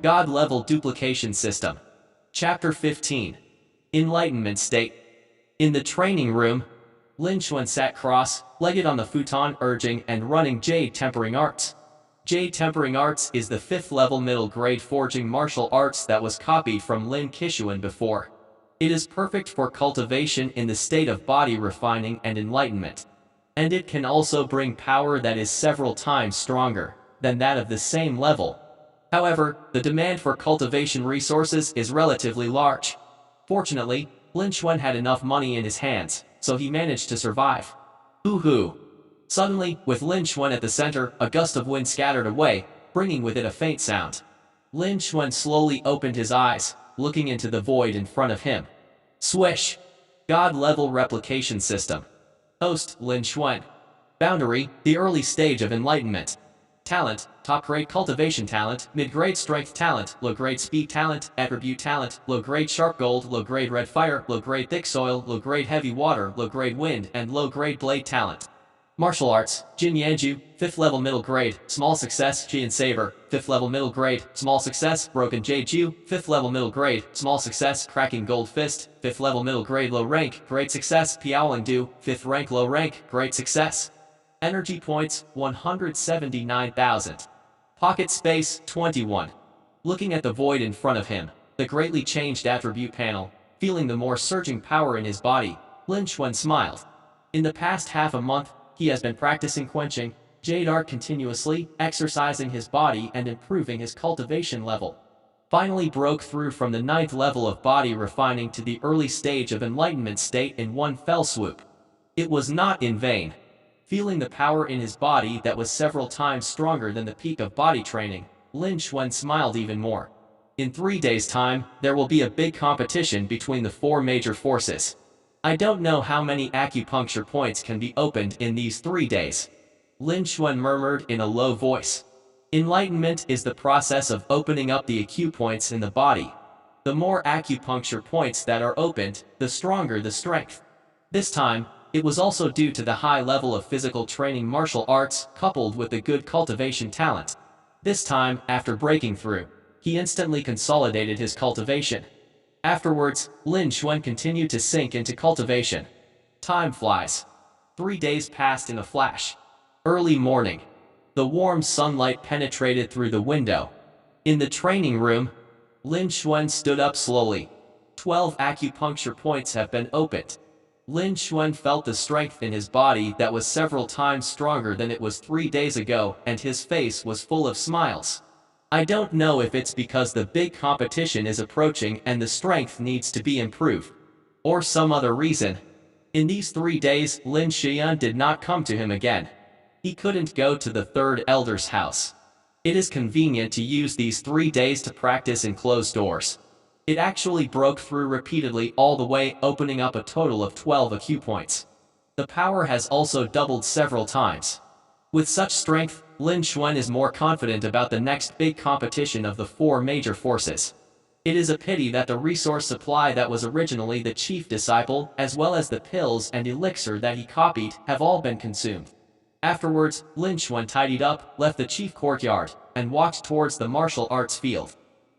God-level duplication system. Chapter 15. Enlightenment State. In the training room, Lin Xuan sat cross-legged on the futon urging and running Jade Tempering Arts. Jade Tempering Arts is the 5th level middle grade forging martial arts that was copied from Lin Qishuan before. It is perfect for cultivation in the state of body refining and enlightenment. And it can also bring power that is several times stronger than that of the same level. However, the demand for cultivation resources is relatively large. Fortunately, Lin Xuan had enough money in his hands, so he managed to survive. Hoo-hoo! Suddenly, with Lin Xuan at the center, a gust of wind scattered away, bringing with it a faint sound. Lin Xuan slowly opened his eyes, looking into the void in front of him. Swish! God-level replication system. Host, Lin Xuan. Boundary, the early stage of enlightenment. Talent, top-grade cultivation talent, mid-grade strength talent, low-grade speed talent, attribute talent, low-grade sharp gold, low-grade red fire, low-grade thick soil, low-grade heavy water, low-grade wind, and low-grade blade talent. Martial arts, Jin Yanju, 5th level middle grade, small success, Jian Saber, 5th level middle grade, small success, Broken Jade Ju, 5th level middle grade, small success, Cracking Gold Fist, 5th level middle grade low rank, great success, Piaoling Du, 5th rank low rank, great success. Energy points, 179,000. Pocket space, 21. Looking at the void in front of him, the greatly changed attribute panel, feeling the more surging power in his body, Lin Xuan smiled. In the past half a month, he has been practicing quenching Jade Art continuously, exercising his body and improving his cultivation level. Finally broke through from the 9th level of body refining to the early stage of enlightenment state in one fell swoop. It was not in vain. Feeling the power in his body that was several times stronger than the peak of body training, Lin Xuan smiled even more. In 3 days' time, there will be a big competition between the 4 major forces. I don't know how many acupuncture points can be opened in these 3 days. Lin Xuan murmured in a low voice. Enlightenment is the process of opening up the acupoints in the body. The more acupuncture points that are opened, the stronger the strength. This time, it was also due to the high level of physical training martial arts coupled with the good cultivation talent. This time, after breaking through, he instantly consolidated his cultivation. Afterwards, Lin Xuan continued to sink into cultivation. Time flies. 3 days passed in a flash. Early morning. The warm sunlight penetrated through the window. In the training room, Lin Xuan stood up slowly. 12 acupuncture points have been opened. Lin Xuan felt the strength in his body that was several times stronger than it was 3 days ago, and his face was full of smiles. I don't know if it's because the big competition is approaching and the strength needs to be improved, or some other reason. In these 3 days, Lin Xian did not come to him again. He couldn't go to the 3rd elder's house. It is convenient to use these 3 days to practice in closed doors. It actually broke through repeatedly all the way, opening up a total of 12 acupoints. The power has also doubled several times. With such strength, Lin Xuan is more confident about the next big competition of the 4 major forces. It is a pity that the resource supply that was originally the chief disciple, as well as the pills and elixir that he copied, have all been consumed. Afterwards, Lin Xuan tidied up, left the chief courtyard, and walked towards the martial arts field.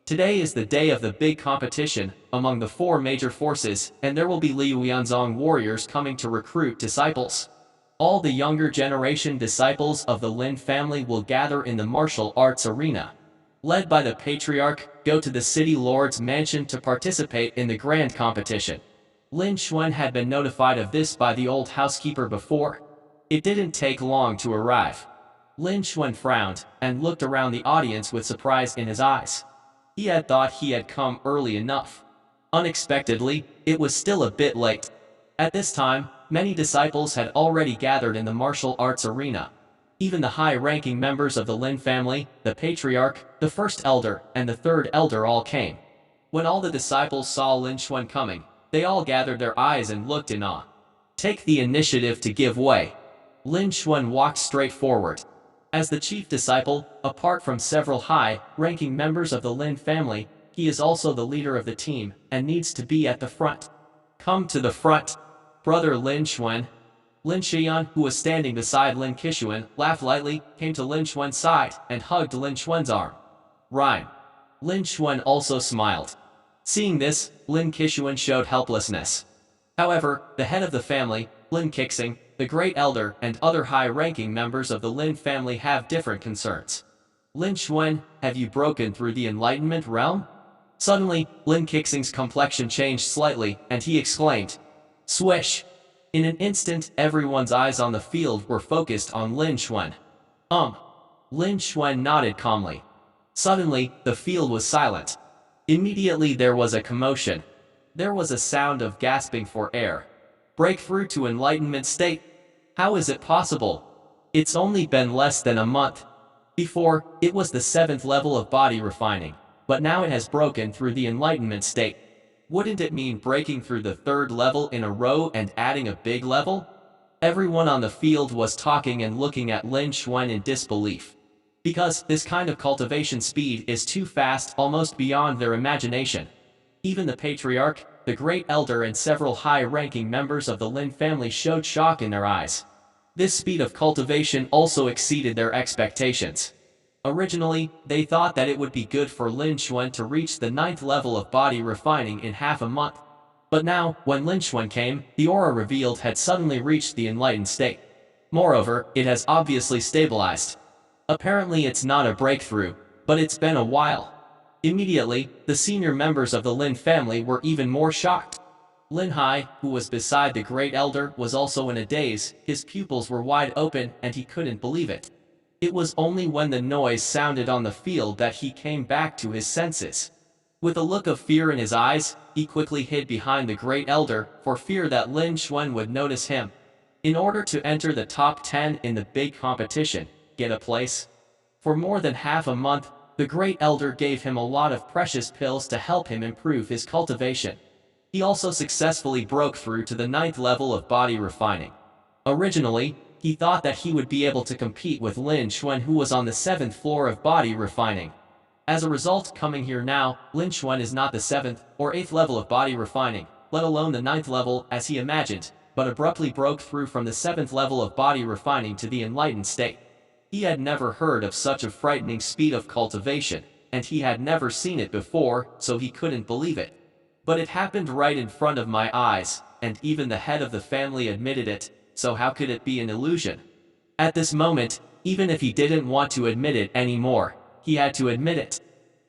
Today is the day of the big competition among the 4 major forces, and there will be Liu Yanzong warriors coming to recruit disciples. All the younger generation disciples of the Lin family will gather in the martial arts arena. Led by the patriarch, go to the city lord's mansion to participate in the grand competition. Lin Xuan had been notified of this by the old housekeeper before. It didn't take long to arrive. Lin Xuan frowned and looked around the audience with surprise in his eyes. He had thought he had come early enough. Unexpectedly, it was still a bit late. At this time, many disciples had already gathered in the martial arts arena. Even the high-ranking members of the Lin family, the patriarch, the 1st elder, and the 3rd elder all came. When all the disciples saw Lin Xuan coming, they all gathered their eyes and looked in awe. Take the initiative to give way. Lin Xuan walked straight forward. As the chief disciple, apart from several high-ranking members of the Lin family, he is also the leader of the team, and needs to be at the front. Come to the front, brother Lin Xuan. Lin Xian, who was standing beside Lin Qishuan, laughed lightly, came to Lin Xuan's side, and hugged Lin Xuan's arm. Rhyme. Lin Xuan also smiled. Seeing this, Lin Qishuan showed helplessness. However, the head of the family, Lin Qixing, the Great Elder, and other high-ranking members of the Lin family have different concerns. Lin Xuan, have you broken through the Enlightenment realm? Suddenly, Lin Qixing's complexion changed slightly, and he exclaimed. Swish! In an instant, everyone's eyes on the field were focused on Lin Xuan. Lin Xuan nodded calmly. Suddenly, the field was silent. Immediately there was a commotion. There was a sound of gasping for air. Breakthrough to Enlightenment State? How is it possible? It's only been less than a month. Before, it was the 7th level of body refining, but now it has broken through the Enlightenment State. Wouldn't it mean breaking through the 3rd level in a row and adding a big level? Everyone on the field was talking and looking at Lin Xuan in disbelief. Because this kind of cultivation speed is too fast, almost beyond their imagination. Even the Patriarch, the Great Elder, and several high-ranking members of the Lin family showed shock in their eyes. This speed of cultivation also exceeded their expectations. Originally, they thought that it would be good for Lin Xuan to reach the 9th level of body refining in half a month. But now, when Lin Xuan came, the aura revealed had suddenly reached the enlightened state. Moreover, it has obviously stabilized. Apparently it's not a breakthrough, but it's been a while. Immediately, the senior members of the Lin family were even more shocked. Lin Hai, who was beside the Great Elder, was also in a daze. His pupils were wide open and he couldn't believe it. It was only when the noise sounded on the field that he came back to his senses. With a look of fear in his eyes, he quickly hid behind the Great Elder for fear that Lin Xuan would notice him. In order to enter the top 10 in the big competition, get a place. For more than half a month, the Great Elder gave him a lot of precious pills to help him improve his cultivation. He also successfully broke through to the 9th level of body refining. Originally, he thought that he would be able to compete with Lin Xuan, who was on the 7th floor of body refining. As a result, coming here now, Lin Xuan is not the 7th or 8th level of body refining, let alone the 9th level as he imagined, but abruptly broke through from the 7th level of body refining to the enlightened state. He had never heard of such a frightening speed of cultivation, and he had never seen it before, so he couldn't believe it. But it happened right in front of my eyes, and even the head of the family admitted it, so how could it be an illusion? At this moment, even if he didn't want to admit it anymore, he had to admit it.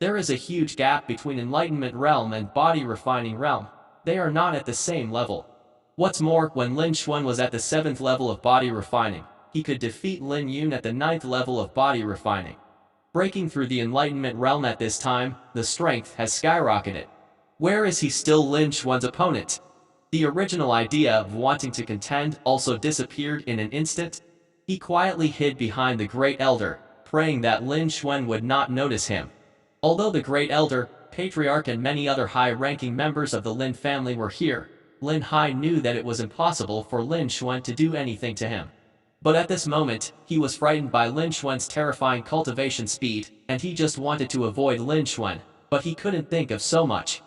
There is a huge gap between Enlightenment realm and body refining realm. They are not at the same level. What's more, when Lin Xuan was at the 7th level of body refining, he could defeat Lin Yun at the 9th level of body refining. Breaking through the Enlightenment realm at this time, the strength has skyrocketed. Where is he still Lin Xuan's opponent? The original idea of wanting to contend also disappeared in an instant. He quietly hid behind the Great Elder, praying that Lin Xuan would not notice him. Although the Great Elder, Patriarch, and many other high-ranking members of the Lin family were here, Lin Hai knew that it was impossible for Lin Xuan to do anything to him. But at this moment, he was frightened by Lin Xuan's terrifying cultivation speed, and he just wanted to avoid Lin Xuan, but he couldn't think of so much.